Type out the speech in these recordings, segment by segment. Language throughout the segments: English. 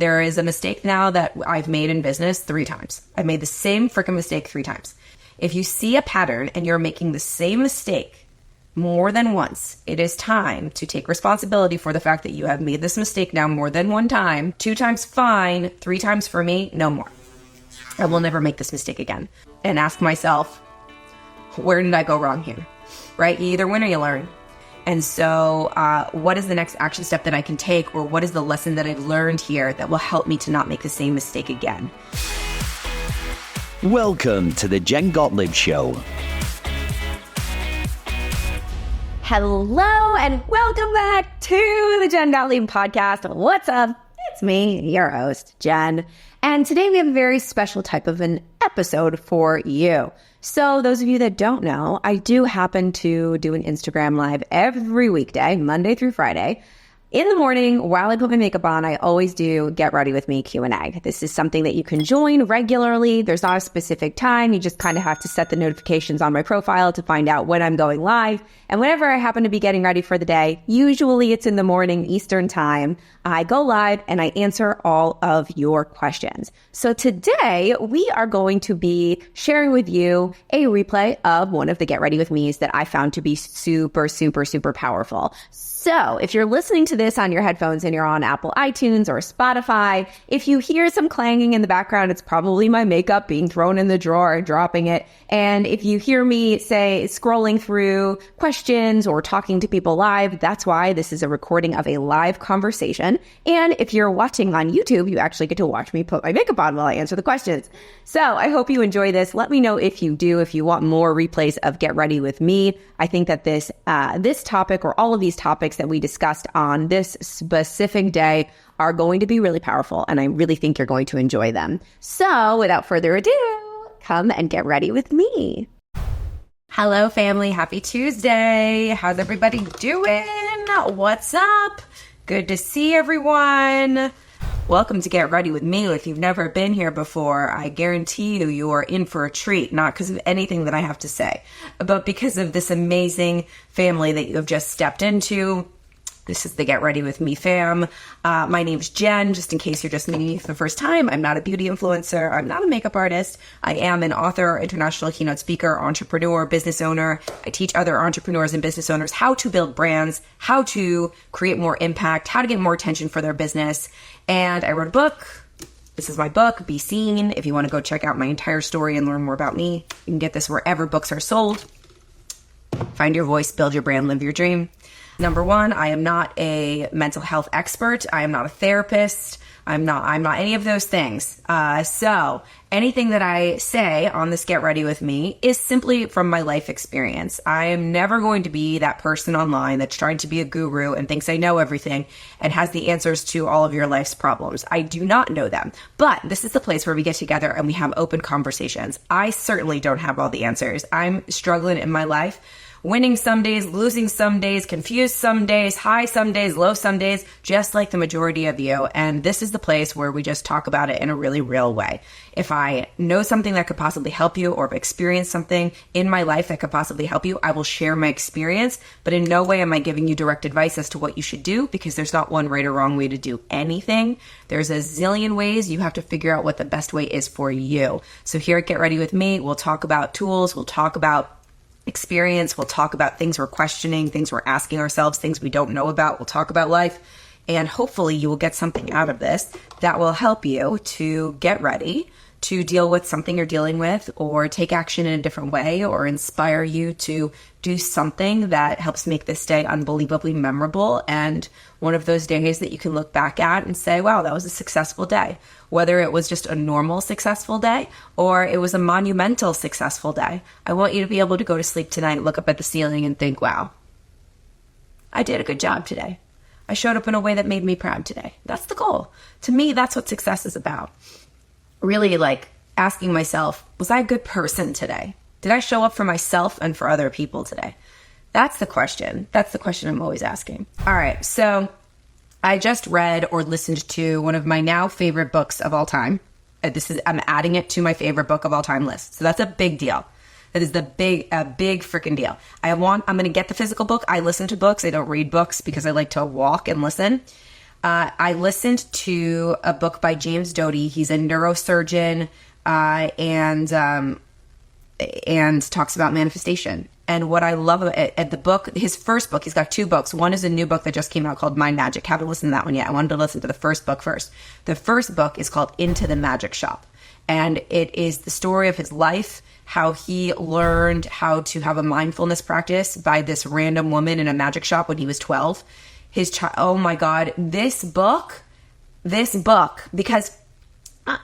There is a mistake now that I've made in business 3 times. I've made the same freaking mistake 3 times. If you see a pattern and you're making the same mistake more than once, it is time to take responsibility for the fact that you have made this mistake now more than 1 time. 2 times, fine. 3 times for me, no more. I will never make this mistake again. And ask myself, where did I go wrong here? Right? You either win or you learn. And so what is the next action step that I can take, or what is the lesson that I've learned here that will help me to not make the same mistake again? Welcome to the Jen Gottlieb Show. Hello and welcome back to the Jen Gottlieb podcast. What's up? It's me, your host, Jen. And today we have a very special type of an episode for you. So those of you that don't know, I do happen to do an Instagram live every weekday, Monday through Friday. In the morning, while I put my makeup on, I always do Get Ready With Me Q&A. This is something that you can join regularly. There's not a specific time. You just kind of have to set the notifications on my profile to find out when I'm going live. And whenever I happen to be getting ready for the day, usually it's in the morning Eastern time, I go live and I answer all of your questions. So today we are going to be sharing with you a replay of one of the Get Ready With Me's that I found to be super, super, super powerful. So if you're listening to this on your headphones and you're on Apple iTunes or Spotify, if you hear some clanging in the background, it's probably my makeup being thrown in the drawer, dropping it. And if you hear me say scrolling through questions or talking to people live, that's why this is a recording of a live conversation. And if you're watching on YouTube, you actually get to watch me put my makeup on while I answer the questions. So I hope you enjoy this. Let me know if you do, if you want more replays of Get Ready With Me. I think that this topic, or all of these topics that we discussed on this specific day, are going to be really powerful, and I really think you're going to enjoy them. So without further ado, come and get ready with me. Hello, family. Happy Tuesday. How's everybody doing? What's up? Good to see everyone. Welcome to Get Ready With Me. If you've never been here before, I guarantee you are in for a treat, not because of anything that I have to say, but because of this amazing family that you have just stepped into. This is the Get Ready With Me fam. My name's Jen, just in case you're just meeting me for the first time. I'm not a beauty influencer. I'm not a makeup artist. I am an author, international keynote speaker, entrepreneur, business owner. I teach other entrepreneurs and business owners how to build brands, how to create more impact, how to get more attention for their business. And I wrote a book. This is my book, Be Seen. If you want to go check out my entire story and learn more about me, you can get this wherever books are sold. Find your voice, build your brand, live your dream. Number 1, I am not a mental health expert. I am not a therapist. I'm not any of those things. So anything that I say on this Get Ready With Me is simply from my life experience. I am never going to be that person online that's trying to be a guru and thinks I know everything and has the answers to all of your life's problems. I do not know them, but this is the place where we get together and we have open conversations. I certainly don't have all the answers. I'm struggling in my life. Winning some days, losing some days, confused some days, high some days, low some days, just like the majority of you. And this is the place where we just talk about it in a really real way. If I know something that could possibly help you, or have experienced something in my life that could possibly help you, I will share my experience. But in no way am I giving you direct advice as to what you should do, because there's not one right or wrong way to do anything. There's a zillion ways. You have to figure out what the best way is for you. So here at Get Ready With Me, we'll talk about tools. We'll talk about experience. We'll talk about things we're questioning, things we're asking ourselves, things we don't know about. We'll talk about life. And hopefully you will get something out of this that will help you to get ready to deal with something you're dealing with, or take action in a different way, or inspire you to do something that helps make this day unbelievably memorable, and one of those days that you can look back at and say, wow, that was a successful day. Whether it was just a normal successful day or it was a monumental successful day, I want you to be able to go to sleep tonight, look up at the ceiling and think, wow, I did a good job today. I showed up in a way that made me proud today. That's the goal. To me, that's what success is about. Really, like, asking myself, was I a good person today? Did I show up for myself and for other people today? That's the question. That's the question I'm always asking. All right, so I just read or listened to one of my now favorite books of all time. I'm adding it to my favorite book of all time list. So that's a big deal. That is a big freaking deal. I'm going to get the physical book. I listen to books. I don't read books because I like to walk and listen. I listened to a book by James Doty. He's a neurosurgeon and talks about manifestation. And what I love at the book, his first book, he's got 2 books. One is a new book that just came out called Mind Magic. Haven't listened to that one yet. I wanted to listen to the first book first. The first book is called Into the Magic Shop. And it is the story of his life, how he learned how to have a mindfulness practice by this random woman in a magic shop when he was 12. Oh my God, this book, because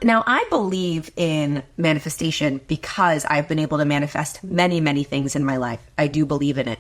now I believe in manifestation because I've been able to manifest many, many things in my life. I do believe in it.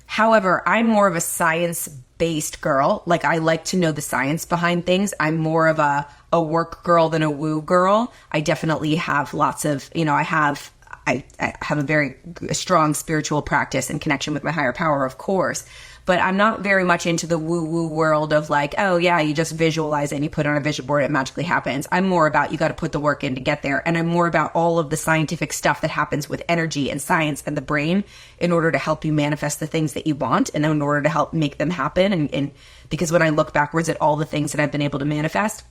However, I'm more of a science-based girl. Like, I like to know the science behind things. I'm more of a work girl than a woo girl. I definitely have lots of, I have a very strong spiritual practice and connection with my higher power, of course. But I'm not very much into the woo-woo world of like, oh yeah, you just visualize it and you put it on a vision board, it magically happens. I'm more about, you got to put the work in to get there. And I'm more about all of the scientific stuff that happens with energy and science and the brain in order to help you manifest the things that you want and in order to help make them happen. And because when I look backwards at all the things that I've been able to manifest,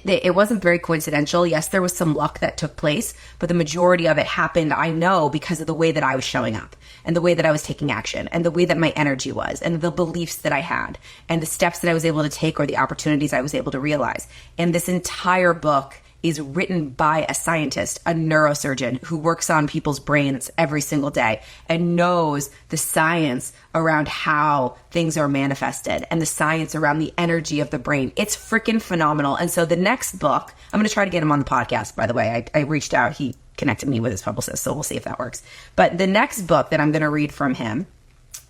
it wasn't very coincidental. Yes, there was some luck that took place, but the majority of it happened, I know, because of the way that I was showing up and the way that I was taking action and the way that my energy was and the beliefs that I had and the steps that I was able to take or the opportunities I was able to realize. And this entire book is written by a scientist, a neurosurgeon who works on people's brains every single day and knows the science around how things are manifested and the science around the energy of the brain. It's freaking phenomenal. And so the next book, I'm going to try to get him on the podcast, by the way. I reached out. He connected me with his publicist, so we'll see if that works. But the next book that I'm going to read from him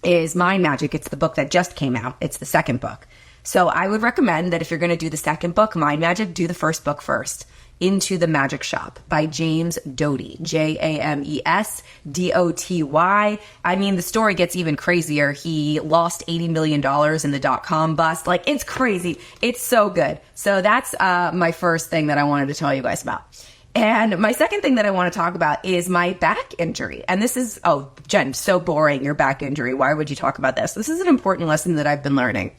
is Mind Magic. It's the book that just came out. It's the second book. So I would recommend that if you're going to do the second book, Mind Magic, do the first book first. Into the Magic Shop by James Doty, Jamesdoty. I mean, the story gets even crazier. He lost $80 million in the .com bust. Like, it's crazy. It's so good. So that's my first thing that I wanted to tell you guys about. And my second thing that I want to talk about is my back injury. And this is, oh, Jen, so boring, your back injury. Why would you talk about this? This is an important lesson that I've been learning.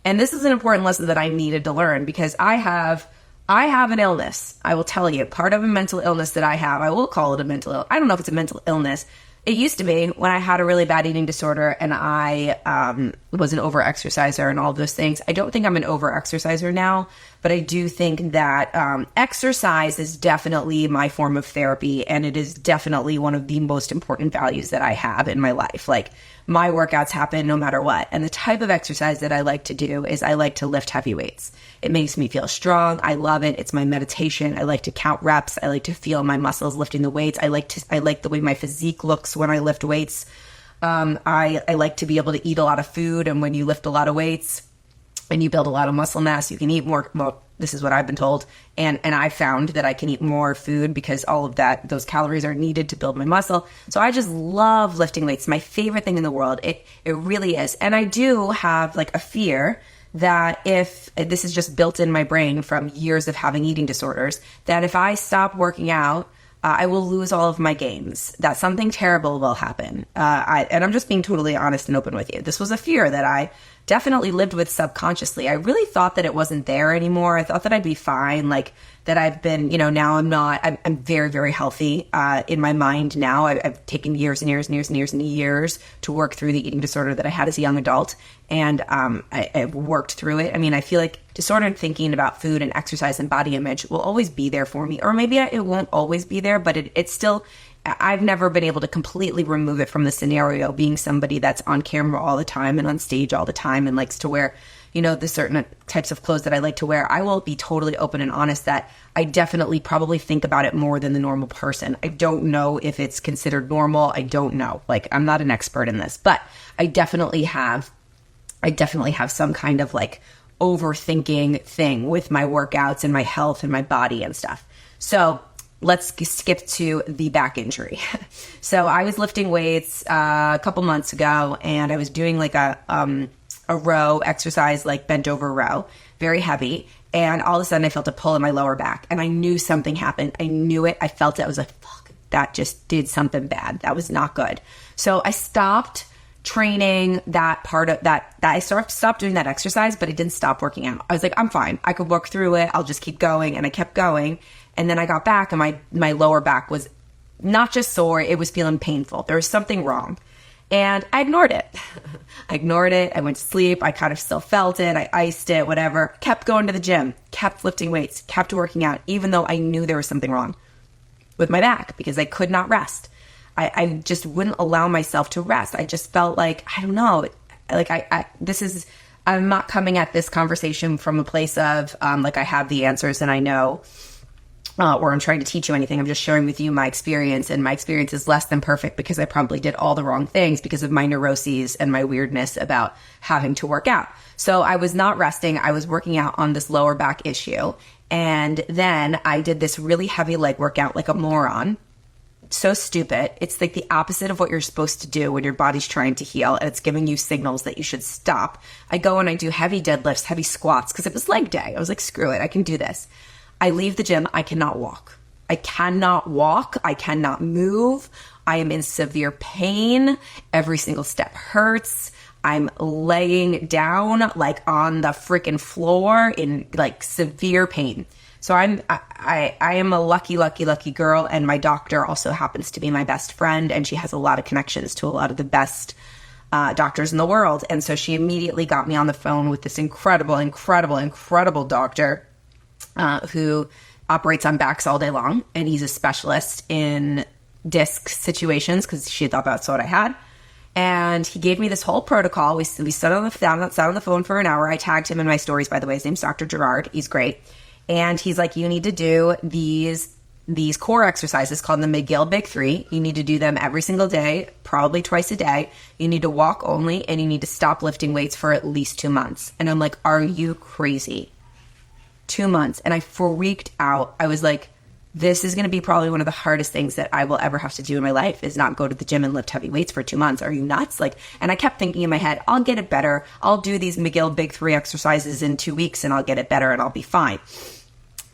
And this is an important lesson that I needed to learn because I have an illness. I will tell you, part of a mental illness that I have, I will call it a mental illness. I don't know if it's a mental illness. It used to be when I had a really bad eating disorder and I was an over-exerciser and all of those things. I don't think I'm an over-exerciser now, but I do think that exercise is definitely my form of therapy, and it is definitely one of the most important values that I have in my life. Like, my workouts happen no matter what. And the type of exercise that I like to do is I like to lift heavy weights. It makes me feel strong. I love it. It's my meditation. I like to count reps. I like to feel my muscles lifting the weights. I like the way my physique looks when I lift weights. I like to be able to eat a lot of food. And when you lift a lot of weights and you build a lot of muscle mass, you can eat more. Well, this is what I've been told. And I found that I can eat more food because all of those calories are needed to build my muscle. So I just love lifting weights. It's my favorite thing in the world. It really is. And I do have like a fear that if this is just built in my brain from years of having eating disorders, that if I stop working out, I will lose all of my gains, that something terrible will happen. And I'm just being totally honest and open with you. This was a fear that I definitely lived with subconsciously. I really thought that it wasn't there anymore. I thought that I'd be fine, like that I've been, now I'm not. I'm very, very healthy in my mind now. I've taken years and years and years and years and years to work through the eating disorder that I had as a young adult. And I've worked through it. I mean, I feel like disordered thinking about food and exercise and body image will always be there for me. Or maybe it won't always be there, but it's still, I've never been able to completely remove it from the scenario, being somebody that's on camera all the time and on stage all the time and likes to wear, the certain types of clothes that I like to wear. I will be totally open and honest that I definitely probably think about it more than the normal person. I don't know if it's considered normal. I don't know. Like, I'm not an expert in this, but I definitely have some kind of like overthinking thing with my workouts and my health and my body and stuff. So let's skip to the back injury. So I was lifting weights a couple months ago, and I was doing like a row exercise, like bent over row, very heavy. And all of a sudden I felt a pull in my lower back, and I knew something happened. I knew it. I felt it. I was like, fuck, that just did something bad. That was not good. So I stopped training, that part of that I stopped doing that exercise, but I didn't stop working out. I was like, I'm fine. I could work through it. I'll just keep going. And I kept going. And then I got back and my lower back was not just sore. It was feeling painful. There was something wrong. And I ignored it. I went to sleep. I kind of still felt it. I iced it, whatever. Kept going to the gym, kept lifting weights, kept working out, even though I knew there was something wrong with my back because I could not rest. I just wouldn't allow myself to rest. I just felt like, I don't know, like I'm not coming at this conversation from a place of like I have the answers and I know, or I'm trying to teach you anything. I'm just sharing with you my experience, and my experience is less than perfect because I probably did all the wrong things because of my neuroses and my weirdness about having to work out. So I was not resting. I was working out on this lower back issue. And then I did this really heavy leg workout like a moron. So stupid. It's like the opposite of what you're supposed to do when your body's trying to heal and it's giving you signals that you should stop. I go and I do heavy deadlifts, heavy squats because it was leg day. I was like, screw it, I can do this. I leave the gym. I cannot walk. I cannot move. I am in severe pain. Every single step hurts. I'm laying down like on the freaking floor in like severe pain. So I am a lucky girl, and my doctor also happens to be my best friend, and she has a lot of connections to a lot of the best doctors in the world. And so she immediately got me on the phone with this incredible doctor who operates on backs all day long, and he's a specialist in disc situations because she thought that's what I had. And he gave me this whole protocol. We sat on the phone for an hour. I tagged him in my stories, by the way. His name's Dr. Gerard. He's great. And he's like, you need to do these core exercises called the McGill Big 3. You need to do them every single day, probably twice a day. You need to walk only, and you need to stop lifting weights for at least 2 months. And I'm like, are you crazy? 2 months. And I freaked out. I was like, this is going to be probably one of the hardest things that I will ever have to do in my life is not go to the gym and lift heavy weights for 2 months. Are you nuts? Like, and I kept thinking in my head, I'll get it better. I'll do these McGill Big 3 exercises in 2 weeks and I'll get it better and I'll be fine.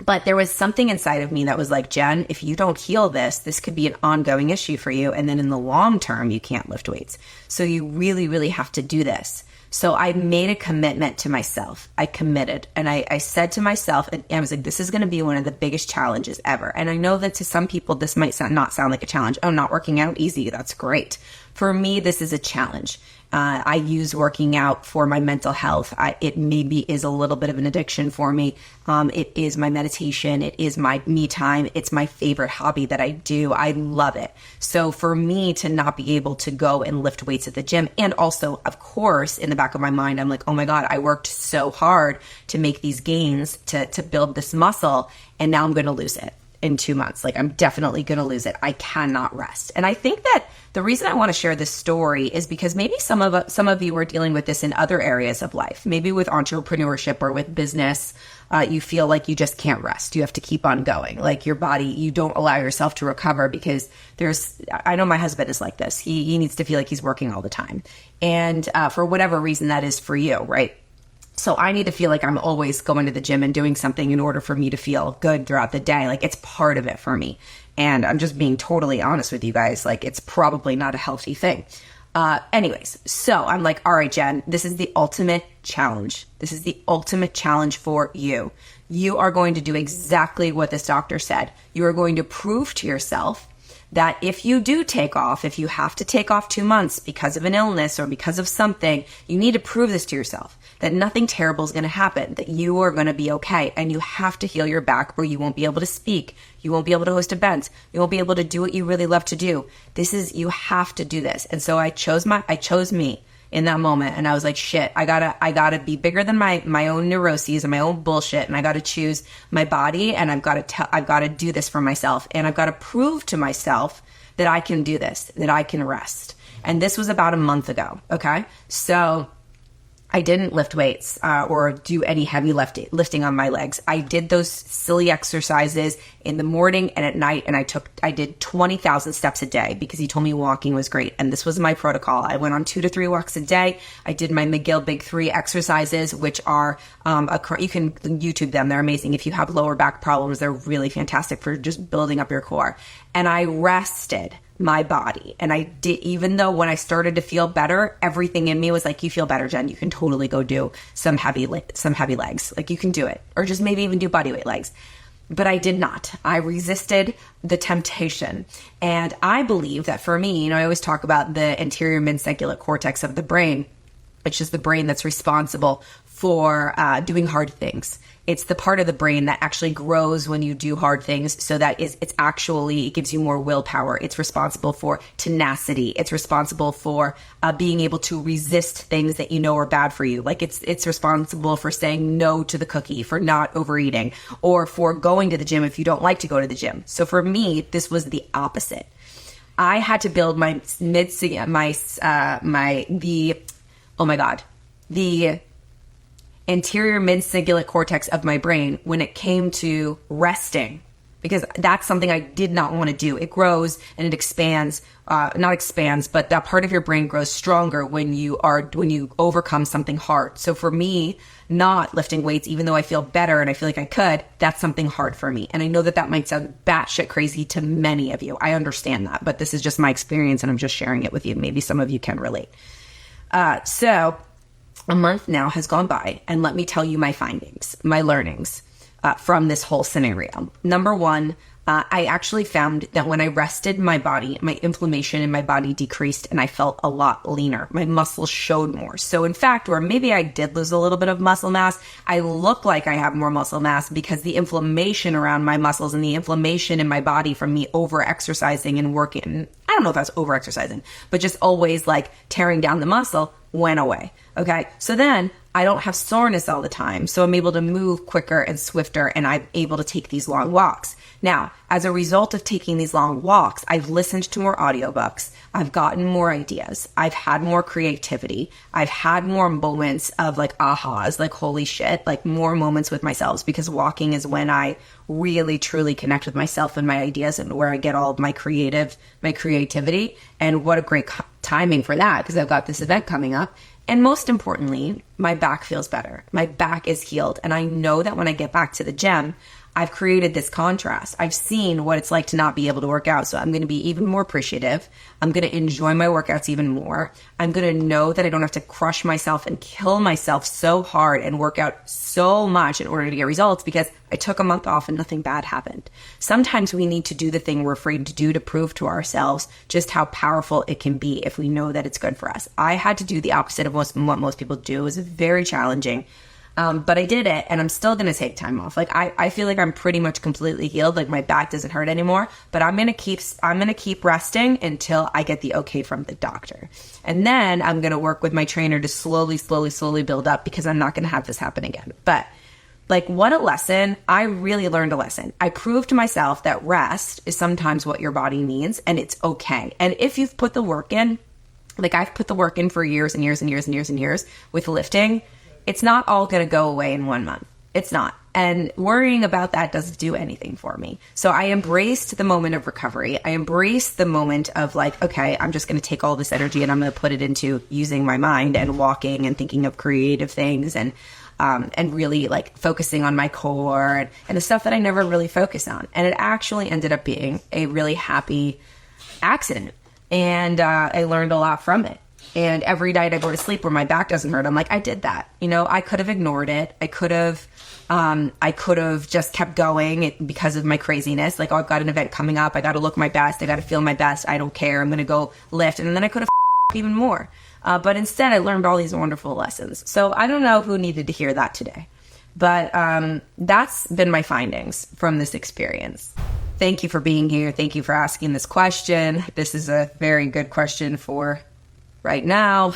But there was something inside of me that was like, Jen, if you don't heal this could be an ongoing issue for you. And then in the long term, you can't lift weights. So you really, really have to do this. So I made a commitment to myself. I committed. And I said to myself, and I was like, this is going to be one of the biggest challenges ever. And I know that to some people, this might not sound like a challenge. Oh, not working out? Easy. That's great. For me, this is a challenge. I use working out for my mental health. It maybe is a little bit of an addiction for me. It is my meditation. It is my me time. It's my favorite hobby that I do. I love it. So for me to not be able to go and lift weights at the gym, and also, of course, in the back of my mind, I'm like, oh my God, I worked so hard to make these gains, to build this muscle, and now I'm going to lose it in 2 months. Like, I'm definitely going to lose it. I cannot rest. And I think that the reason I want to share this story is because maybe some of you are dealing with this in other areas of life. Maybe with entrepreneurship or with business, you feel like you just can't rest. You have to keep on going. Like your body, you don't allow yourself to recover because I know my husband is like this. He needs to feel like he's working all the time. And for whatever reason that is for you, right? So I need to feel like I'm always going to the gym and doing something in order for me to feel good throughout the day. Like it's part of it for me. And I'm just being totally honest with you guys. Like it's probably not a healthy thing. Anyways, so I'm like, all right, Jen, this is the ultimate challenge. This is the ultimate challenge for you. You are going to do exactly what this doctor said. You are going to prove to yourself that if you do take off, if you have to take off 2 months because of an illness or because of something, you need to prove this to yourself, that nothing terrible is going to happen, that you are going to be okay. And you have to heal your back or you won't be able to speak. You won't be able to host events. You won't be able to do what you really love to do. You have to do this. And so I chose me in that moment. And I was like, shit, I gotta be bigger than my own neuroses and my own bullshit. And I gotta choose my body, and I've gotta do this for myself. And I've gotta prove to myself that I can do this, that I can rest. And this was about a month ago. Okay. So I didn't lift weights or do any heavy lifting on my legs. I did those silly exercises in the morning and at night, and I did 20,000 steps a day because he told me walking was great, and this was my protocol. I went on 2 to 3 walks a day. I did my McGill Big 3 exercises, which are you can YouTube them. They're amazing. If you have lower back problems, they're really fantastic for just building up your core. And I rested my body. And I did, even though when I started to feel better, everything in me was like, you feel better, Jen. You can totally go do some heavy legs. Like, you can do it. Or just maybe even do bodyweight legs. But I did not. I resisted the temptation. And I believe that for me, I always talk about the anterior midcingulate cortex of the brain, which is the brain that's responsible for doing hard things. It's the part of the brain that actually grows when you do hard things. So that it gives you more willpower. It's responsible for tenacity. It's responsible for being able to resist things that you know are bad for you. Like it's responsible for saying no to the cookie, for not overeating, or for going to the gym if you don't like to go to the gym. So for me, this was the opposite. I had to build the anterior midcingulate cortex of my brain when it came to resting, because that's something I did not want to do. It grows and it expands, not expands, but that part of your brain grows stronger when you overcome something hard. So for me, not lifting weights, even though I feel better and I feel like I could, that's something hard for me. And I know that might sound batshit crazy to many of you. I understand that, but this is just my experience and I'm just sharing it with you. Maybe some of you can relate. So a month now has gone by, and let me tell you my findings, my learnings from this whole scenario. Number one, I actually found that when I rested my body, my inflammation in my body decreased and I felt a lot leaner. My muscles showed more. So in fact, or maybe I did lose a little bit of muscle mass, I look like I have more muscle mass because the inflammation around my muscles and the inflammation in my body from me over-exercising and working, I don't know if that's over-exercising, but just always like tearing down the muscle went away. Okay. So then I don't have soreness all the time. So I'm able to move quicker and swifter, and I'm able to take these long walks. Now, as a result of taking these long walks, I've listened to more audiobooks. I've gotten more ideas. I've had more creativity. I've had more moments of like ahas, like holy shit, like more moments with myself, because walking is when I really truly connect with myself and my ideas and where I get all of my creativity. And what a great timing for that, because I've got this event coming up. And most importantly, my back feels better. My back is healed. And I know that when I get back to the gym, I've created this contrast. I've seen what it's like to not be able to work out. So I'm going to be even more appreciative. I'm going to enjoy my workouts even more. I'm going to know that I don't have to crush myself and kill myself so hard and work out so much in order to get results, because I took a month off and nothing bad happened. Sometimes we need to do the thing we're afraid to do to prove to ourselves just how powerful it can be if we know that it's good for us. I had to do the opposite of what most people do. It was very challenging. But I did it, and I'm still going to take time off. Like I feel like I'm pretty much completely healed. Like my back doesn't hurt anymore, but I'm going to keep resting until I get the okay from the doctor. And then I'm going to work with my trainer to slowly build up, because I'm not going to have this happen again. But like, what a lesson. I really learned a lesson. I proved to myself that rest is sometimes what your body needs, and it's okay. And if you've put the work in, like I've put the work in for years and years and years and years and years with lifting, it's not all going to go away in 1 month. It's not. And worrying about that doesn't do anything for me. So I embraced the moment of recovery. I embraced the moment of like, okay, I'm just going to take all this energy and I'm going to put it into using my mind and walking and thinking of creative things and really like focusing on my core and the stuff that I never really focused on. And it actually ended up being a really happy accident. And I learned a lot from it. And every night I go to sleep where my back doesn't hurt, I'm like, I did that. I could have ignored it. I could have just kept going because of my craziness. Like, oh, I've got an event coming up. I got to look my best. I got to feel my best. I don't care. I'm going to go lift. And then I could have even more. But instead I learned all these wonderful lessons. So I don't know who needed to hear that today, but that's been my findings from this experience. Thank you for being here. Thank you for asking this question. This is a very good question for right now.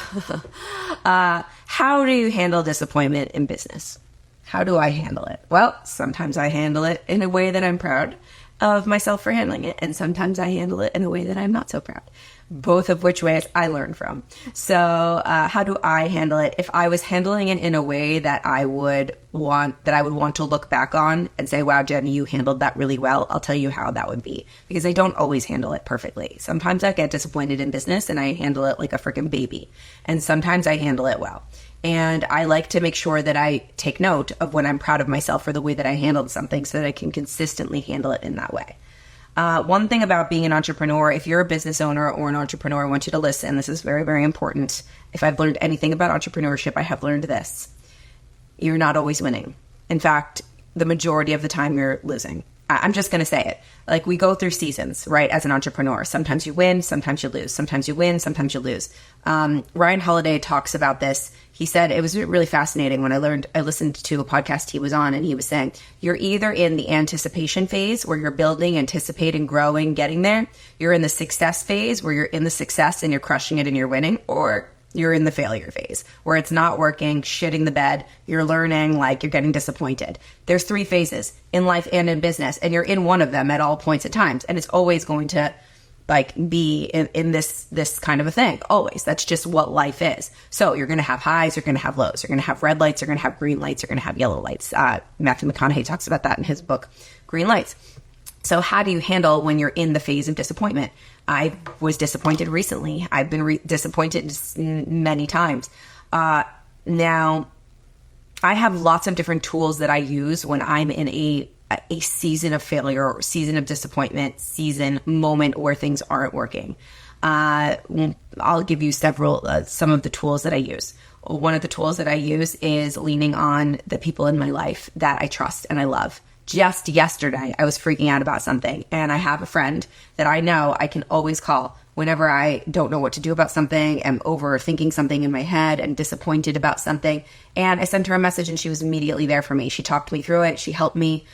How do you handle disappointment in business? How do I handle it? Well, sometimes I handle it in a way that I'm proud of myself for handling it. And sometimes I handle it in a way that I'm not so proud. Both of which ways I learn from. So how do I handle it? If I was handling it in a way that I would want to look back on and say, wow, Jen, you handled that really well, I'll tell you how that would be. Because I don't always handle it perfectly. Sometimes I get disappointed in business and I handle it like a freaking baby. And sometimes I handle it well. And I like to make sure that I take note of when I'm proud of myself for the way that I handled something so that I can consistently handle it in that way. One thing about being an entrepreneur, if you're a business owner or an entrepreneur, I want you to listen. This is very, very important. If I've learned anything about entrepreneurship, I have learned this. You're not always winning. In fact, the majority of the time you're losing. I'm just going to say it. Like, we go through seasons, right? As an entrepreneur, sometimes you win, sometimes you lose, sometimes you win, sometimes you lose. Ryan Holiday talks about this. He said it was really fascinating when I listened to a podcast he was on, and he was saying, you're either in the anticipation phase where you're building, anticipating, growing, getting there. You're in the success phase where you're in the success and you're crushing it and you're winning, or you're in the failure phase where it's not working, shitting the bed, you're learning, like you're getting disappointed. There's 3 phases in life and in business, and you're in one of them at all points at times. And it's always going to like be in this kind of a thing. Always. That's just what life is. So you're going to have highs, you're going to have lows, you're going to have red lights, you're going to have green lights, you're going to have yellow lights. Matthew McConaughey talks about that in his book, Green Lights. So how do you handle when you're in the phase of disappointment? I was disappointed recently. I've been disappointed many times. Now, I have lots of different tools that I use when I'm in a season of failure or season of disappointment, moment where things aren't working. I'll give you some of the tools that I use. One of the tools that I use is leaning on the people in my life that I trust and I love. Just yesterday, I was freaking out about something, and I have a friend that I know I can always call whenever I don't know what to do about something, am overthinking something in my head and disappointed about something. And I sent her a message, and she was immediately there for me. She talked me through it. She helped me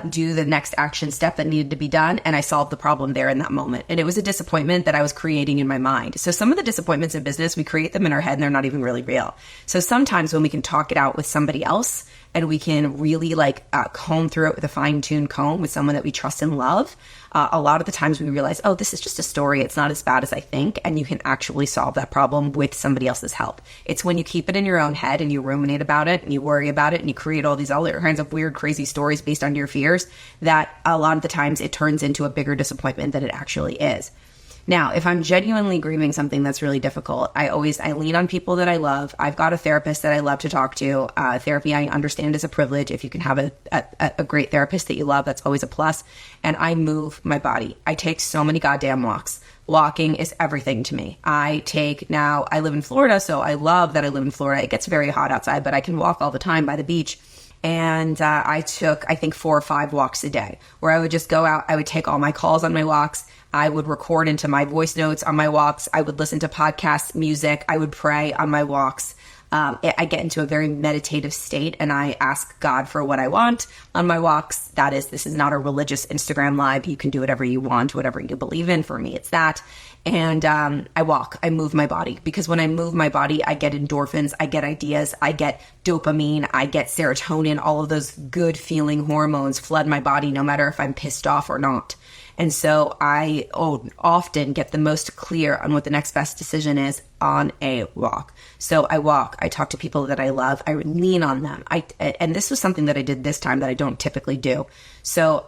do the next action step that needed to be done, and I solved the problem there in that moment. And it was a disappointment that I was creating in my mind. So some of the disappointments in business, we create them in our head, and they're not even really real. So sometimes when we can talk it out with somebody else, and we can really comb through it with a fine-tuned comb with someone that we trust and love, a lot of the times we realize, oh, this is just a story. It's not as bad as I think. And you can actually solve that problem with somebody else's help. It's when you keep it in your own head and you ruminate about it and you worry about it and you create all these other kinds of weird, crazy stories based on your fears, that a lot of the times it turns into a bigger disappointment than it actually is. Now, if I'm genuinely grieving something that's really difficult, I lean on people that I love. I've got a therapist that I love to talk to. Therapy, I understand, is a privilege. If you can have a great therapist that you love, that's always a plus. And I move my body. I take so many goddamn walks. Walking is everything to me. I live in Florida, so I love that I live in Florida. It gets very hot outside, but I can walk all the time by the beach. And I took, I think, 4 or 5 walks a day where I would just go out. I would take all my calls on my walks. I would record into my voice notes on my walks. I would listen to podcasts, music. I would pray on my walks. I get into a very meditative state, and I ask God for what I want on my walks. This is not a religious Instagram live. You can do whatever you want, whatever you believe in. For me, it's that. And I walk, I move my body, because when I move my body, I get endorphins, I get ideas, I get dopamine, I get serotonin, all of those good feeling hormones flood my body, no matter if I'm pissed off or not. And so I often get the most clear on what the next best decision is on a walk. So I walk, I talk to people that I love, I lean on them. And this was something that I did this time that I don't typically do. So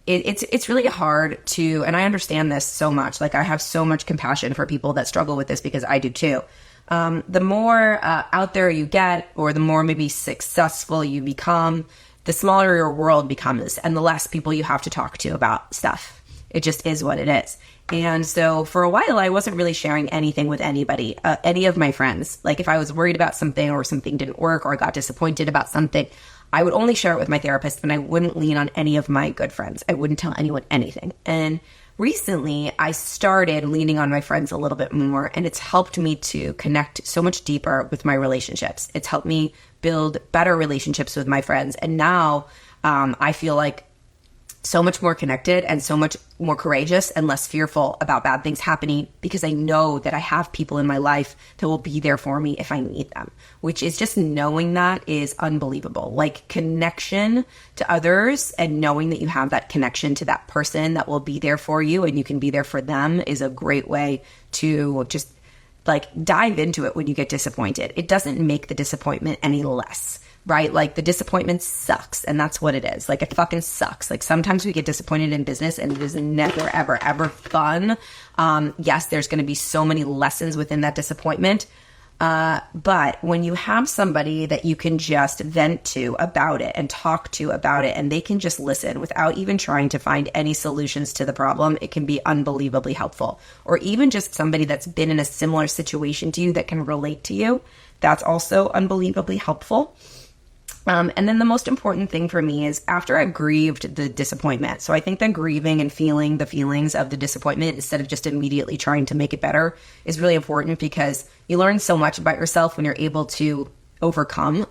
it's really hard to, and I understand this so much. Like, I have so much compassion for people that struggle with this, because I do too. The more out there you get, or the more maybe successful you become, the smaller your world becomes, and the less people you have to talk to about stuff. It just is what it is. And so for a while, I wasn't really sharing anything with anybody, any of my friends. Like, if I was worried about something, or something didn't work, or I got disappointed about something, I would only share it with my therapist, and I wouldn't lean on any of my good friends. I wouldn't tell anyone anything. And recently, I started leaning on my friends a little bit more, and it's helped me to connect so much deeper with my relationships. It's helped me build better relationships with my friends. And now I feel like so much more connected and so much more courageous and less fearful about bad things happening, because I know that I have people in my life that will be there for me if I need them, which is just, knowing that is unbelievable. Like, connection to others and knowing that you have that connection to that person that will be there for you and you can be there for them is a great way to just dive into it when you get disappointed. It doesn't make the disappointment any less, right? Like, the disappointment sucks, and that's what it is. Like, it fucking sucks. Like, sometimes we get disappointed in business, and it is never, ever, ever fun. Yes, there's going to be so many lessons within that disappointment, But when you have somebody that you can just vent to about it and talk to about it, and they can just listen without even trying to find any solutions to the problem, it can be unbelievably helpful. Or even just somebody that's been in a similar situation to you that can relate to you, that's also unbelievably helpful. And then the most important thing for me is after I grieved the disappointment. So I think that grieving and feeling the feelings of the disappointment instead of just immediately trying to make it better is really important, because you learn so much about yourself when you're able to overcome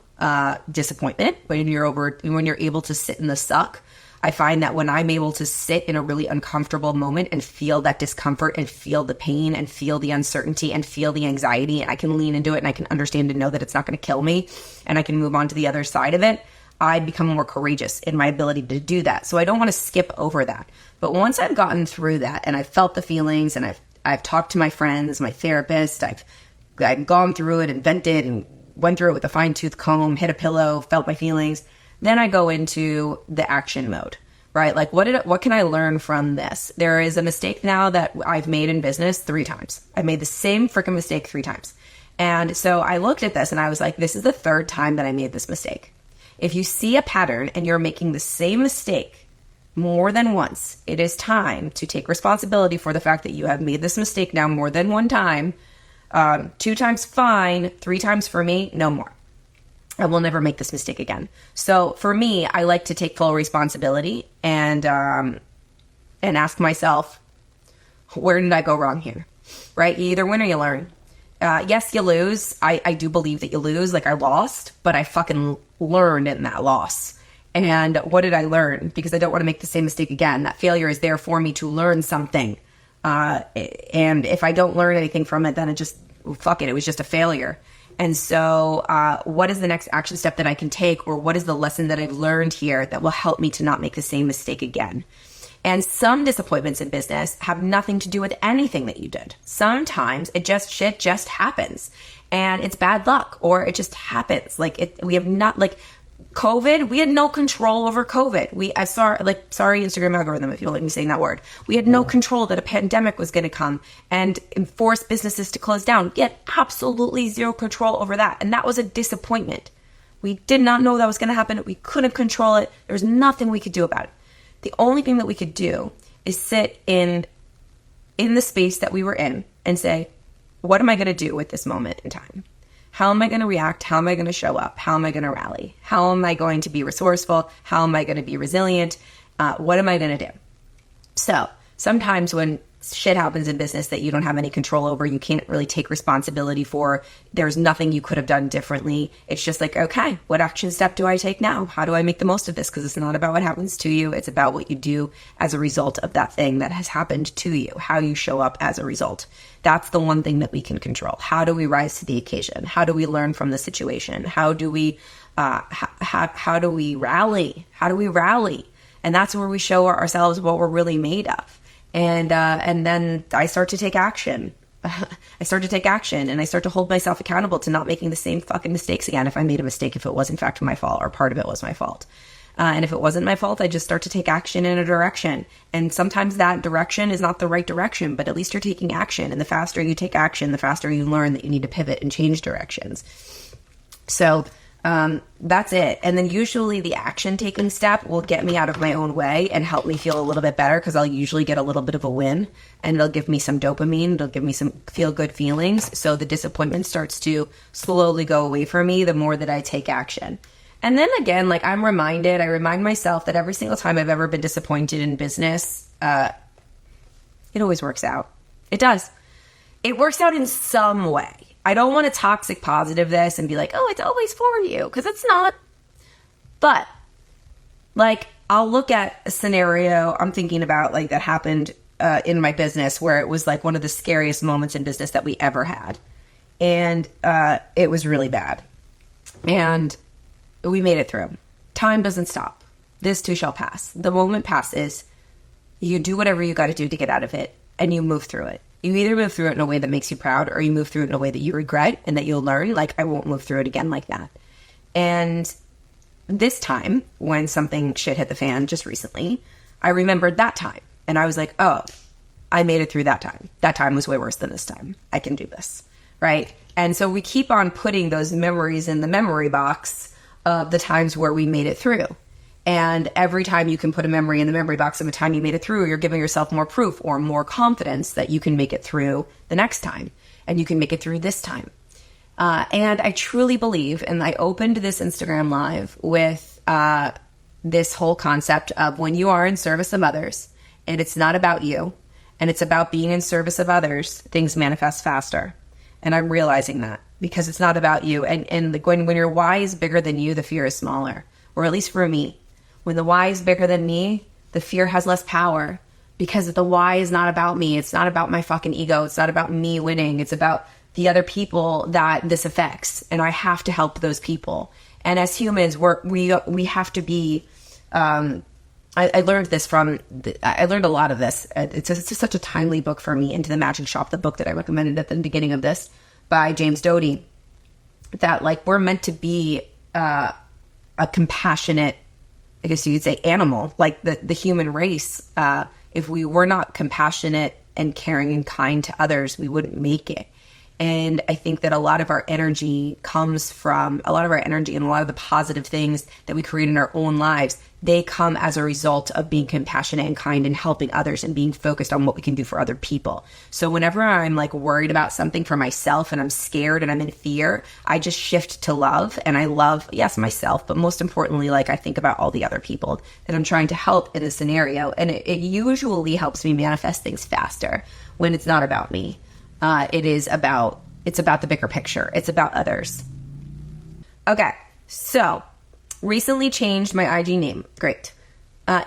disappointment, when you're able to sit in the suck. I find that when I'm able to sit in a really uncomfortable moment and feel that discomfort and feel the pain and feel the uncertainty and feel the anxiety, and I can lean into it and I can understand and know that it's not going to kill me and I can move on to the other side of it, I become more courageous in my ability to do that. So I don't want to skip over that. But once I've gotten through that and I've felt the feelings and I've talked to my friends, my therapist, I've gone through it and vented and went through it with a fine-tooth comb, hit a pillow, felt my feelings, then I go into the action mode, right? Like, what can I learn from this? There is a mistake now that I've made in business 3 times. I've made the same freaking mistake 3 times. And so I looked at this and I was like, this is the 3rd time that I made this mistake. If you see a pattern and you're making the same mistake more than once, it is time to take responsibility for the fact that you have made this mistake now more than 1 time. 2 times, fine. 3 times for me, no more. I will never make this mistake again. So for me, I like to take full responsibility and ask myself, where did I go wrong here? Right? You either win or you learn. Yes, you lose. I do believe that you lose. Like, I lost, but I fucking learned in that loss. And what did I learn? Because I don't want to make the same mistake again. That failure is there for me to learn something. And if I don't learn anything from it, then it was just a failure. And so what is the next action step that I can take, or what is the lesson that I've learned here that will help me to not make the same mistake again? And some disappointments in business have nothing to do with anything that you did. Sometimes shit just happens and it's bad luck, or it just happens. COVID, we had no control over COVID. Sorry, Instagram algorithm, if you'll let me say that word. We had no control that a pandemic was going to come and force businesses to close down. We had absolutely zero control over that. And that was a disappointment. We did not know that was going to happen. We couldn't control it. There was nothing we could do about it. The only thing that we could do is sit in the space that we were in and say, what am I going to do with this moment in time? How am I going to react? How am I going to show up? How am I going to rally? How am I going to be resourceful? How am I going to be resilient? What am I going to do? So sometimes when shit happens in business that you don't have any control over, you can't really take responsibility for, there's nothing you could have done differently. It's just like, okay, what action step do I take now? How do I make the most of this? Because it's not about what happens to you. It's about what you do as a result of that thing that has happened to you, how you show up as a result. That's the one thing that we can control. How do we rise to the occasion? How do we learn from the situation? How do we rally? How do we rally? And that's where we show ourselves what we're really made of. And then I start to take action. I start to take action and I start to hold myself accountable to not making the same fucking mistakes again. If I made a mistake, if it was in fact my fault or part of it was my fault. And if it wasn't my fault, I just start to take action in a direction. And sometimes that direction is not the right direction, but at least you're taking action. And the faster you take action, the faster you learn that you need to pivot and change directions. So that's it. And then usually the action taking step will get me out of my own way and help me feel a little bit better, because I'll usually get a little bit of a win and it'll give me some dopamine. It'll give me some feel good feelings. So the disappointment starts to slowly go away from me the more that I take action. And then again, I remind myself that every single time I've ever been disappointed in business, it always works out. It does. It works out in some way. I don't want to toxic positive this and be like, oh, it's always for you, because it's not. But I'll look at a scenario I'm thinking about that happened in my business where it was one of the scariest moments in business that we ever had. And it was really bad. And we made it through. Time doesn't stop. This too shall pass. The moment passes. You do whatever you got to do to get out of it, and you move through it. You either move through it in a way that makes you proud, or you move through it in a way that you regret and that you'll learn, I won't move through it again like that. And this time, when something shit hit the fan just recently, I remembered that time. And I was like, oh, I made it through that time. That time was way worse than this time. I can do this. right? And so we keep on putting those memories in the memory box of the times where we made it through. And every time you can put a memory in the memory box of a time you made it through, you're giving yourself more proof or more confidence that you can make it through the next time and you can make it through this time. And I truly believe, and I opened this Instagram live with this whole concept of when you are in service of others and it's not about you and it's about being in service of others, things manifest faster. And I'm realizing that because it's not about you. And when your why is bigger than you, the fear is smaller, or at least for me. When the why is bigger than me, the fear has less power because the why is not about me. It's not about my fucking ego. It's not about me winning. It's about the other people that this affects. And I have to help those people. And as humans, we have to be, I learned this I learned a lot of this. It's just such a timely book for me, Into the Magic Shop, the book that I recommended at the beginning of this by James Doty, that like we're meant to be a compassionate, I guess you could say, animal, like the human race. If we were not compassionate and caring and kind to others, we wouldn't make it. And I think that a lot of our energy comes from and a lot of the positive things that we create in our own lives, they come as a result of being compassionate and kind and helping others and being focused on what we can do for other people. So whenever I'm like worried about something for myself and I'm scared and I'm in fear, I just shift to love. And I love, yes, myself, but most importantly, like I think about all the other people that I'm trying to help in the scenario. And it usually helps me manifest things faster when it's not about me. It's about the bigger picture. It's about others. Okay. So recently changed my IG name. Great.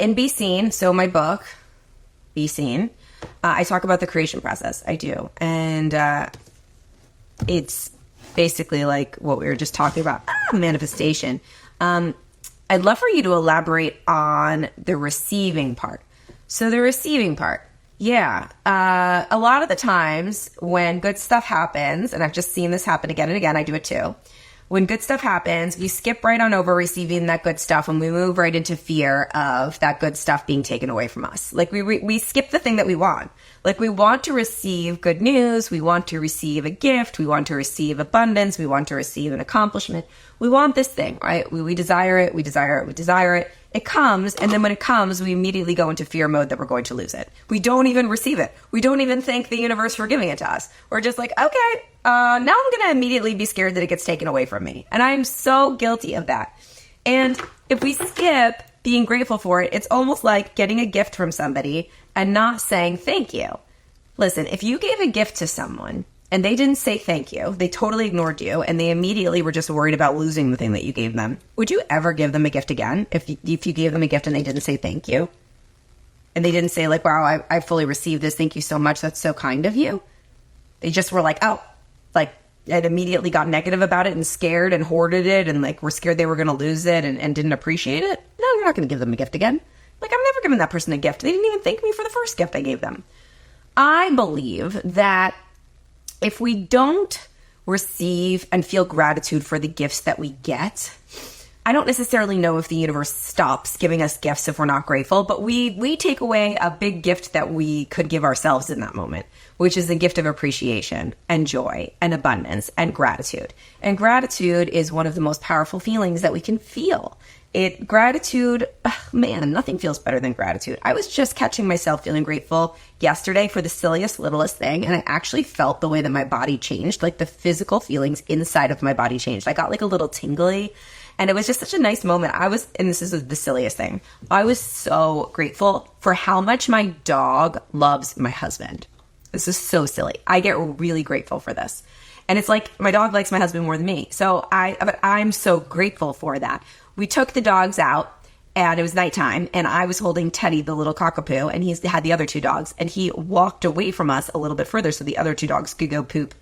In Be Seen. So my book, Be Seen, I talk about the creation process. I do. And, it's basically like what we were just talking about, manifestation. I'd love for you to elaborate on the receiving part. So the receiving part. Yeah. A lot of the times when good stuff happens, and I've just seen this happen again and again, I do it too. When good stuff happens, we skip right on over receiving that good stuff and we move right into fear of that good stuff being taken away from us. Like we skip the thing that we want. Like we want to receive good news. We want to receive a gift. We want to receive abundance. We want to receive an accomplishment. We want this thing, right? We desire it. We desire it. We desire it. It comes, and then when it comes, we immediately go into fear mode that we're going to lose it. We don't even receive it. We don't even thank the universe for giving it to us. We're just like, okay, now I'm going to immediately be scared that it gets taken away from me. And I'm so guilty of that. And if we skip being grateful for it, it's almost like getting a gift from somebody and not saying thank you. Listen, if you gave a gift to someone and they didn't say thank you, they totally ignored you, and they immediately were just worried about losing the thing that you gave them, would you ever give them a gift again if you gave them a gift and they didn't say thank you? And they didn't say like, wow, I fully received this. Thank you so much. That's so kind of you. They just were like, oh, like, and immediately got negative about it and scared and hoarded it and like were scared they were going to lose it and didn't appreciate it. No, you're not going to give them a gift again. Like, I'm never giving that person a gift. They didn't even thank me for the first gift I gave them. I believe that if we don't receive and feel gratitude for the gifts that we get, I don't necessarily know if the universe stops giving us gifts if we're not grateful, but we take away a big gift that we could give ourselves in that moment, which is the gift of appreciation and joy and abundance and gratitude. And gratitude is one of the most powerful feelings that we can feel. Gratitude, man, nothing feels better than gratitude. I was just catching myself feeling grateful yesterday for the silliest, littlest thing, and I actually felt the way that my body changed, like the physical feelings inside of my body changed. I got like a little tingly, and it was just such a nice moment. And this is the silliest thing, I was so grateful for how much my dog loves my husband. This is so silly. I get really grateful for this. And it's like my dog likes my husband more than me. So I'm so grateful for that. We took the dogs out and it was nighttime and I was holding Teddy, the little cockapoo, and he had the other two dogs, and he walked away from us a little bit further so the other two dogs could go poop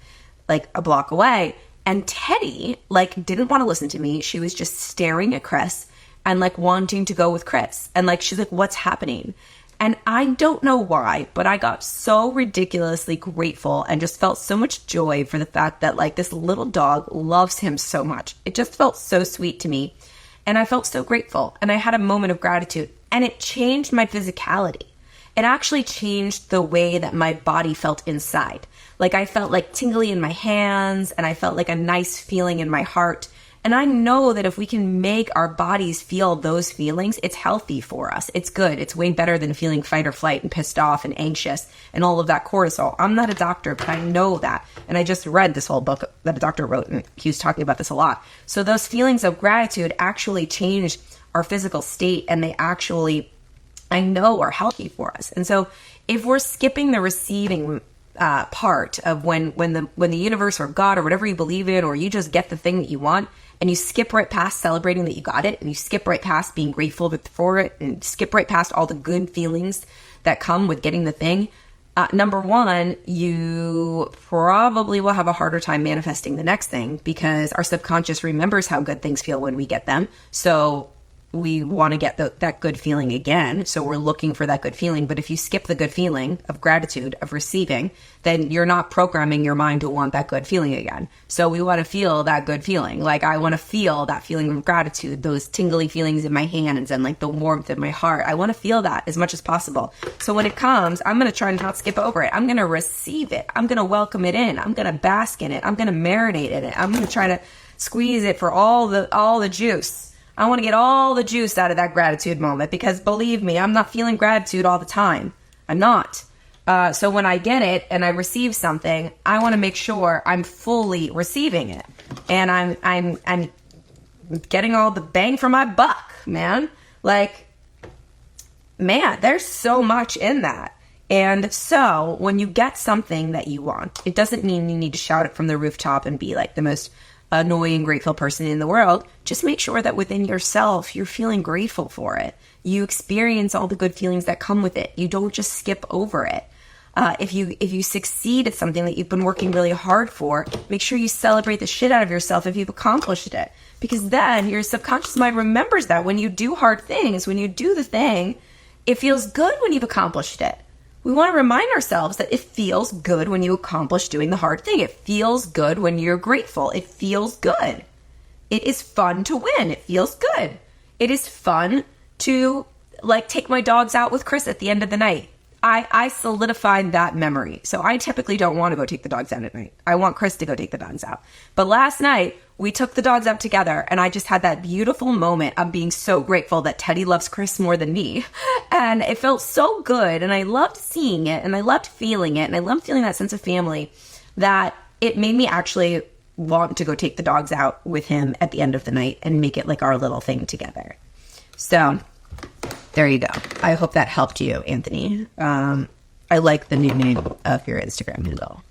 like a block away. And Teddy like didn't want to listen to me. She was just staring at Chris and like wanting to go with Chris. And like, she's like, what's happening? And I don't know why, but I got so ridiculously grateful and just felt so much joy for the fact that like this little dog loves him so much. It just felt so sweet to me. And I felt so grateful. And I had a moment of gratitude. And it changed my physicality. it actually changed the way that my body felt inside. Like I felt like tingly in my hands, and I felt like a nice feeling in my heart. And I know that if we can make our bodies feel those feelings, it's healthy for us. It's good. It's way better than feeling fight or flight and pissed off and anxious and all of that cortisol. I'm not a doctor, but I know that. And I just read this whole book that a doctor wrote, and he was talking about this a lot. So those feelings of gratitude actually change our physical state, and they actually, I know, are healthy for us. And so if we're skipping the receiving part of when the universe or God or whatever you believe in, or you just get the thing that you want, and you skip right past celebrating that you got it, and you skip right past being grateful for it, and skip right past all the good feelings that come with getting the thing, number one, you probably will have a harder time manifesting the next thing, because our subconscious remembers how good things feel when we get them. So we want to get that good feeling again. So we're looking for that good feeling. But if you skip the good feeling of gratitude, of receiving, then you're not programming your mind to want that good feeling again. So we want to feel that good feeling. Like I want to feel that feeling of gratitude, those tingly feelings in my hands and like the warmth in my heart. I want to feel that as much as possible. So when it comes, I'm going to try and not skip over it. I'm going to receive it. I'm going to welcome it in. I'm going to bask in it. I'm going to marinate in it. I'm going to try to squeeze it for all the juice. I want to get all the juice out of that gratitude moment, because believe me, I'm not feeling gratitude all the time. I'm not. So when I get it and I receive something, I want to make sure I'm fully receiving it, and I'm getting all the bang for my buck, man. Like, man, there's so much in that. And so when you get something that you want, it doesn't mean you need to shout it from the rooftop and be like the most annoying, grateful person in the world. Just make sure that within yourself, you're feeling grateful for it. You experience all the good feelings that come with it. You don't just skip over it. If you succeed at something that you've been working really hard for, make sure you celebrate the shit out of yourself if you've accomplished it. Because then your subconscious mind remembers that when you do hard things, when you do the thing, it feels good when you've accomplished it. We want to remind ourselves that it feels good when you accomplish doing the hard thing. It feels good when you're grateful. It feels good. It is fun to win. It feels good. It is fun to like take my dogs out with Chris at the end of the night. I solidified that memory. So I typically don't want to go take the dogs out at night. I want Chris to go take the dogs out. But last night, we took the dogs out together, and I just had that beautiful moment of being so grateful that Teddy loves Chris more than me. And it felt so good, and I loved seeing it, and I loved feeling it, and I loved feeling that sense of family, that it made me actually want to go take the dogs out with him at the end of the night and make it like our little thing together. So there you go. I hope that helped you, Anthony. I like the new name of your Instagram handle,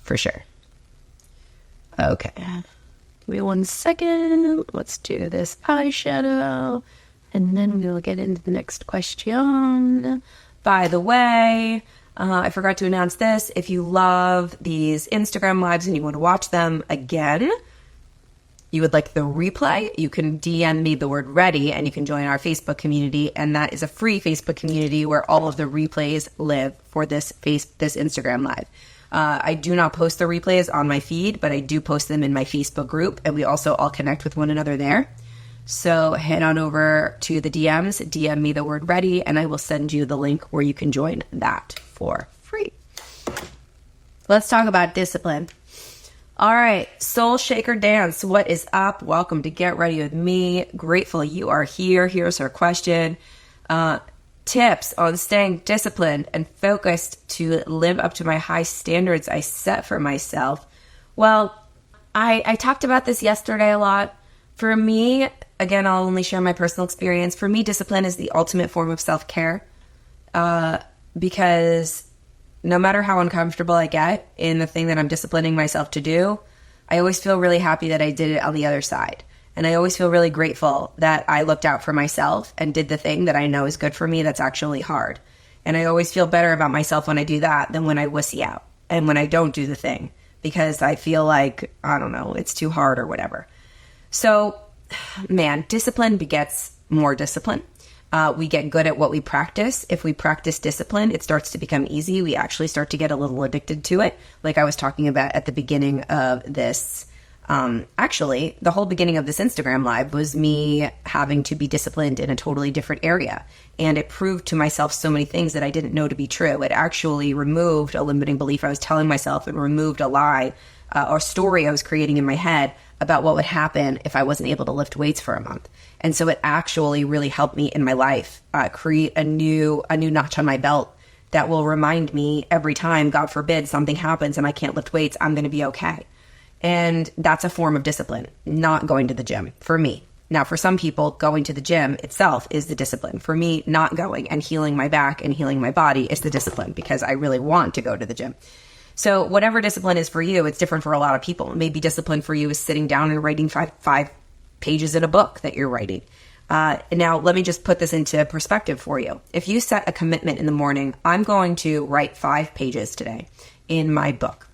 for sure. Okay. Give me 1 second. Let's do this eyeshadow, and then we'll get into the next question. By the way, I forgot to announce this. If you love these Instagram lives and you want to watch them again, you would like the replay, you can DM me the word ready, and you can join our Facebook community. And that is a free Facebook community where all of the replays live for this Instagram live. I do not post the replays on my feed, but I do post them in my Facebook group, and we also all connect with one another there. So head on over to the DMs, DM me the word ready, and I will send you the link where you can join that for free. Let's talk about discipline. All right, Soul Shaker Dance, what is up? Welcome to Get Ready With Me. Grateful you are here. Here's our question. Tips on staying disciplined and focused to live up to my high standards I set for myself. Well, I talked about this yesterday a lot. For me, again, I'll only share my personal experience. For me, discipline is the ultimate form of self-care, because no matter how uncomfortable I get in the thing that I'm disciplining myself to do, I always feel really happy that I did it on the other side. And I always feel really grateful that I looked out for myself and did the thing that I know is good for me that's actually hard. And I always feel better about myself when I do that than when I wussy out and when I don't do the thing, because I feel like, I don't know, it's too hard or whatever. So, man, discipline begets more discipline. We get good at what we practice. If we practice discipline, it starts to become easy. We actually start to get a little addicted to it, like I was talking about at the beginning of this Actually, the whole beginning of this Instagram live was me having to be disciplined in a totally different area. And it proved to myself so many things that I didn't know to be true. It actually removed a limiting belief I was telling myself and removed a lie or story I was creating in my head about what would happen if I wasn't able to lift weights for a month. And so it actually really helped me in my life create a new notch on my belt that will remind me every time, God forbid, something happens and I can't lift weights, I'm going to be okay. And that's a form of discipline, not going to the gym for me. Now, for some people, going to the gym itself is the discipline. For me, not going and healing my back and healing my body is the discipline because I really want to go to the gym. So whatever discipline is for you, it's different for a lot of people. Maybe discipline for you is sitting down and writing five pages in a book that you're writing. Now, let me just put this into perspective for you. If you set a commitment in the morning, I'm going to write 5 pages today in my book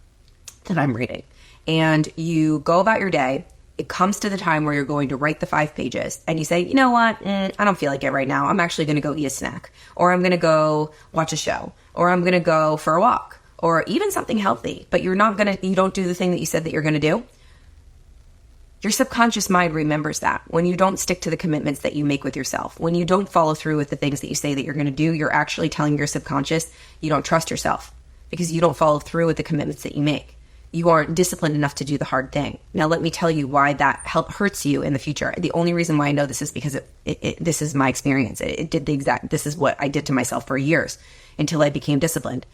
that I'm reading. And you go about your day, it comes to the time where you're going to write the 5 pages and you say, you know what, I don't feel like it right now. I'm actually going to go eat a snack, or I'm going to go watch a show, or I'm going to go for a walk, or even something healthy, but you don't do the thing that you said that you're going to do. Your subconscious mind remembers that. When you don't stick to the commitments that you make with yourself, when you don't follow through with the things that you say that you're going to do, you're actually telling your subconscious you don't trust yourself because you don't follow through with the commitments that you make. You aren't disciplined enough to do the hard thing. Now, let me tell you why that hurts you in the future. The only reason why I know this is because this is my experience. This is what I did to myself for years until I became disciplined.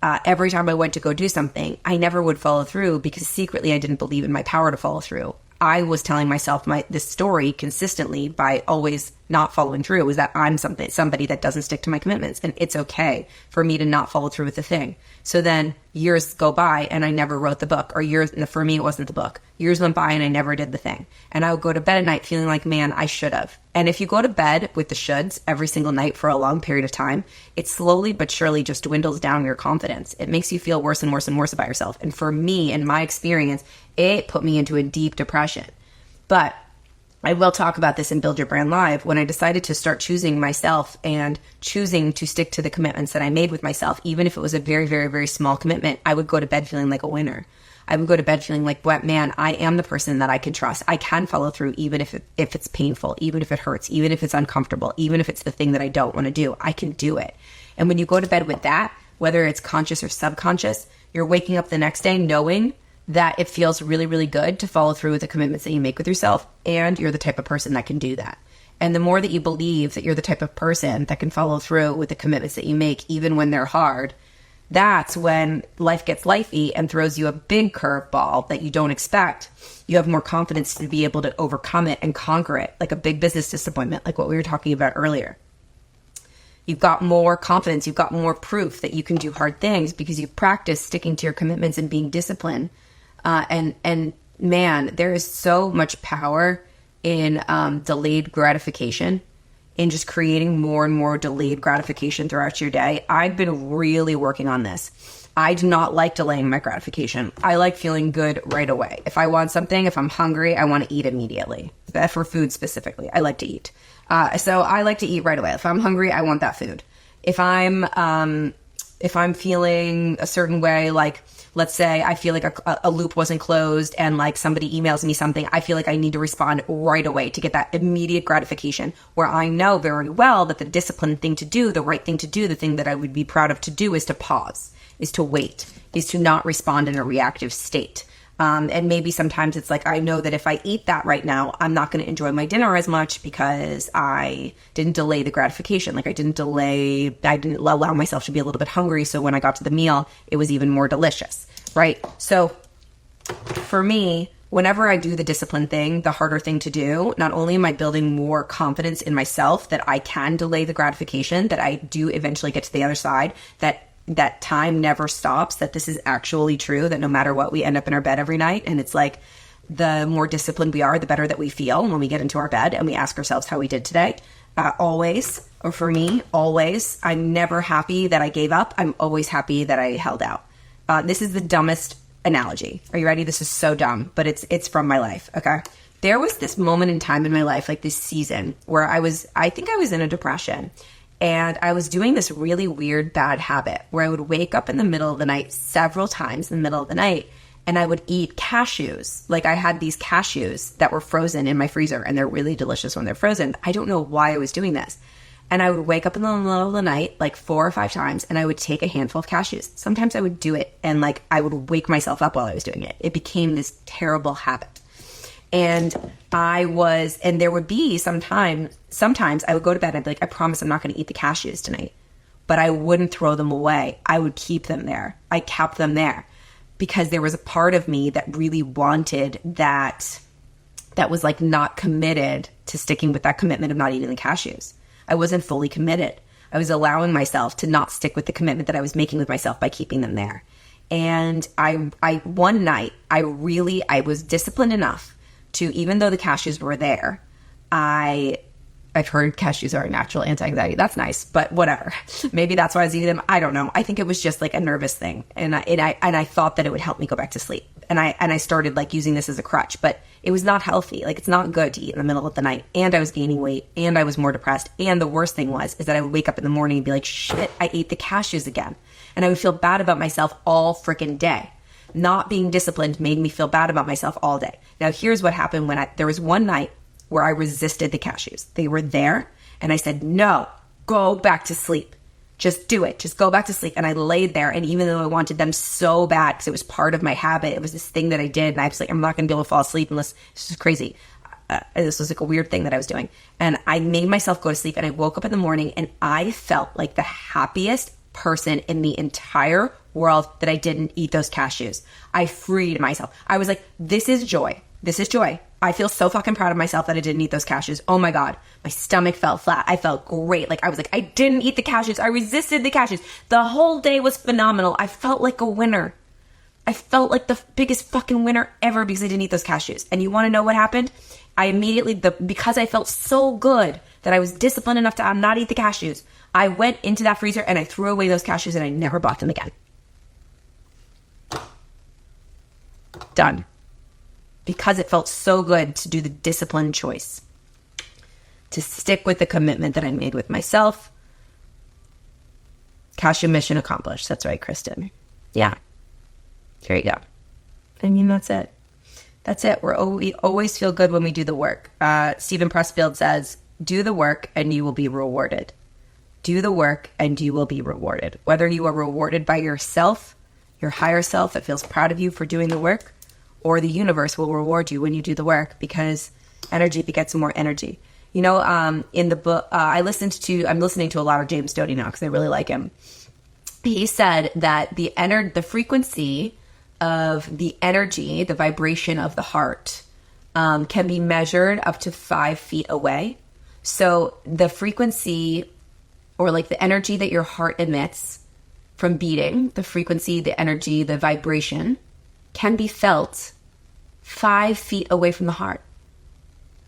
Every time I went to go do something, I never would follow through because secretly I didn't believe in my power to follow through. I was telling myself this story consistently by always not following through, was that I'm somebody that doesn't stick to my commitments, and it's okay for me to not follow through with the thing. So then years go by and I never wrote the book, or for me, it wasn't the book. Years went by and I never did the thing. And I would go to bed at night feeling like, man, I should have. And if you go to bed with the shoulds every single night for a long period of time, it slowly but surely just dwindles down your confidence. It makes you feel worse and worse and worse about yourself. And for me, in my experience, it put me into a deep depression. But I will talk about this in Build Your Brand Live. When I decided to start choosing myself and choosing to stick to the commitments that I made with myself, even if it was a very, very, very small commitment, I would go to bed feeling like a winner. I would go to bed feeling like, what, man, I am the person that I can trust. I can follow through even if it's painful, even if it hurts, even if it's uncomfortable, even if it's the thing that I don't want to do. I can do it. And when you go to bed with that, whether it's conscious or subconscious, you're waking up the next day knowing that it feels really, really good to follow through with the commitments that you make with yourself, and you're the type of person that can do that. And the more that you believe that you're the type of person that can follow through with the commitments that you make, even when they're hard, that's when life gets lifey and throws you a big curveball that you don't expect. You have more confidence to be able to overcome it and conquer it, like a big business disappointment, like what we were talking about earlier. You've got more confidence. You've got more proof that you can do hard things because you've practiced sticking to your commitments and being disciplined. And man, there is so much power in delayed gratification, in just creating more and more delayed gratification throughout your day. I've been really working on this. I do not like delaying my gratification. I like feeling good right away. If I want something, if I'm hungry, I want to eat immediately. For food specifically, I like to eat. So I like to eat right away. If I'm hungry, I want that food. If I'm feeling a certain way, like, let's say I feel like a loop wasn't closed and like somebody emails me something, I feel like I need to respond right away to get that immediate gratification, where I know very well that the disciplined thing to do, the right thing to do, the thing that I would be proud of to do is to pause, is to wait, is to not respond in a reactive state. And maybe sometimes it's like, I know that if I eat that right now, I'm not going to enjoy my dinner as much because I didn't delay the gratification. Like I didn't allow myself to be a little bit hungry. So when I got to the meal, it was even more delicious, right? So for me, whenever I do the discipline thing, the harder thing to do, not only am I building more confidence in myself that I can delay the gratification, that I do eventually get to the other side, that time never stops, that this is actually true, that no matter what, we end up in our bed every night. And it's like, the more disciplined we are, the better that we feel when we get into our bed and we ask ourselves how we did today. Always, or for me, always, I'm never happy that I gave up. I'm always happy that I held out. This is the dumbest analogy. Are you ready? This is so dumb, but it's from my life. Okay. There was this moment in time in my life, like this season, where I think I was in a depression. And I was doing this really weird, bad habit where I would wake up in the middle of the night several times in the middle of the night and I would eat cashews. Like I had these cashews that were frozen in my freezer, and they're really delicious when they're frozen. I don't know why I was doing this. And I would wake up in the middle of the night, like 4 or 5 times, and I would take a handful of cashews. Sometimes I would do it, and like I would wake myself up while I was doing it. It became this terrible habit. And there would be sometimes I would go to bed and I'd be like, I promise I'm not going to eat the cashews tonight. But I wouldn't throw them away. I would keep them there. I kept them there because there was a part of me that really wanted that was like not committed to sticking with that commitment of not eating the cashews. I wasn't fully committed. I was allowing myself to not stick with the commitment that I was making with myself by keeping them there. And one night, I was disciplined enough to, even though the cashews were there, I've heard cashews are a natural anti-anxiety. That's nice, but whatever. Maybe that's why I was eating them. I don't know. I think it was just like a nervous thing. And I thought that it would help me go back to sleep. And I started like using this as a crutch, but it was not healthy. Like it's not good to eat in the middle of the night. And I was gaining weight and I was more depressed. And the worst thing is that I would wake up in the morning and be like, shit, I ate the cashews again. And I would feel bad about myself all freaking day. Not being disciplined made me feel bad about myself all day. Now, here's what happened there was one night where I resisted the cashews. They were there, and I said, no, go back to sleep. Just do it. Just go back to sleep. And I laid there, and even though I wanted them so bad, because it was part of my habit, it was this thing that I did, and I was like, I'm not going to be able to fall asleep unless, this is crazy. This was like a weird thing that I was doing. And I made myself go to sleep, and I woke up in the morning, and I felt like the happiest person in the entire world that I didn't eat those cashews. I freed myself. I was like, this is joy. This is joy. I feel so fucking proud of myself that I didn't eat those cashews. Oh my God. My stomach fell flat. I felt great. Like I was like, I didn't eat the cashews. I resisted the cashews. The whole day was phenomenal. I felt like a winner. I felt like the biggest fucking winner ever because I didn't eat those cashews. And you want to know what happened? I immediately, because I felt so good that I was disciplined enough to not eat the cashews, I went into that freezer and I threw away those cashews and I never bought them again. Done. Because it felt so good to do the disciplined choice, to stick with the commitment that I made with myself. Cashew mission accomplished. That's right, Kristen. Yeah. Here you go. I mean, that's it. That's it. We always feel good when we do the work. Stephen Pressfield says, do the work and you will be rewarded. Do the work and you will be rewarded. Whether you are rewarded by yourself, your higher self that feels proud of you for doing the work, or the universe will reward you when you do the work, because energy begets more energy. You know, in the book, I'm listening to a lot of James Doty now because I really like him. He said that the frequency of the energy, the vibration of the heart, can be measured up to 5 feet away. So the frequency, or like the energy that your heart emits from beating, the frequency, the energy, the vibration, can be felt 5 feet away from the heart.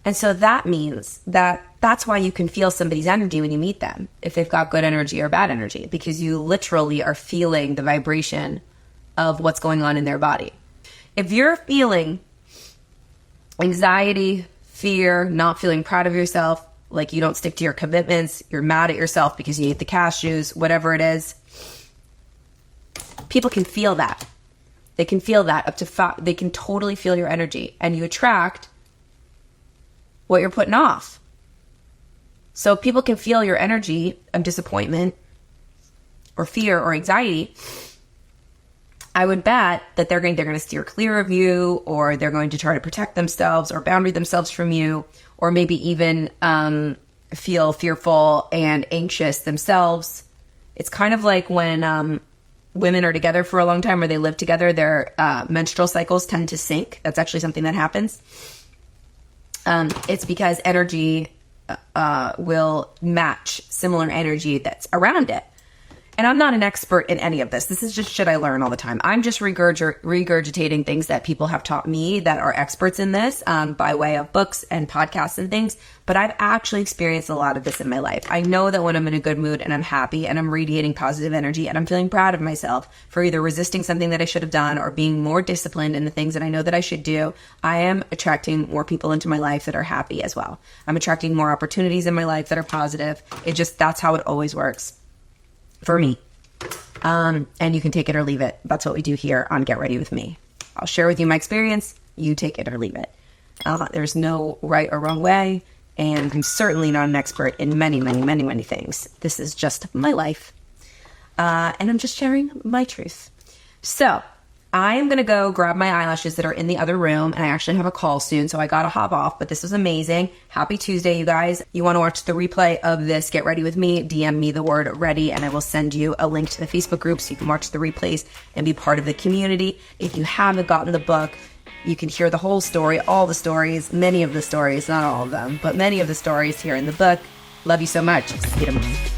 And so that means that's why you can feel somebody's energy when you meet them, if they've got good energy or bad energy, because you literally are feeling the vibration of what's going on in their body. If you're feeling anxiety, fear, not feeling proud of yourself, like you don't stick to your commitments, you're mad at yourself because you ate the cashews, whatever it is, people can feel that. They can feel that up to 5. They can totally feel your energy, and you attract what you're putting off. So people can feel your energy of disappointment or fear or anxiety. I would bet that they're going to steer clear of you, or they're going to try to protect themselves or boundary themselves from you, or maybe even feel fearful and anxious themselves. It's kind of like when women are together for a long time, or they live together, their menstrual cycles tend to sync. That's actually something that happens. It's because energy will match similar energy that's around it. And I'm not an expert in any of this. This is just shit I learn all the time. I'm just regurgitating things that people have taught me that are experts in this by way of books and podcasts and things. But I've actually experienced a lot of this in my life. I know that when I'm in a good mood and I'm happy and I'm radiating positive energy and I'm feeling proud of myself for either resisting something that I should have done or being more disciplined in the things that I know that I should do, I am attracting more people into my life that are happy as well. I'm attracting more opportunities in my life that are positive. That's how it always works. For me. And you can take it or leave it. That's what we do here on Get Ready With Me. I'll share with you my experience. You take it or leave it. There's no right or wrong way. And I'm certainly not an expert in many, many, many, many things. This is just my life. And I'm just sharing my truth. So I am going to go grab my eyelashes that are in the other room. And I actually have a call soon, so I got to hop off. But this was amazing. Happy Tuesday, you guys. You want to watch the replay of this, Get Ready With Me, DM me the word ready, and I will send you a link to the Facebook group so you can watch the replays and be part of the community. If you haven't gotten the book, you can hear the whole story, all the stories, many of the stories, not all of them, but many of the stories here in the book. Love you so much. See you tomorrow.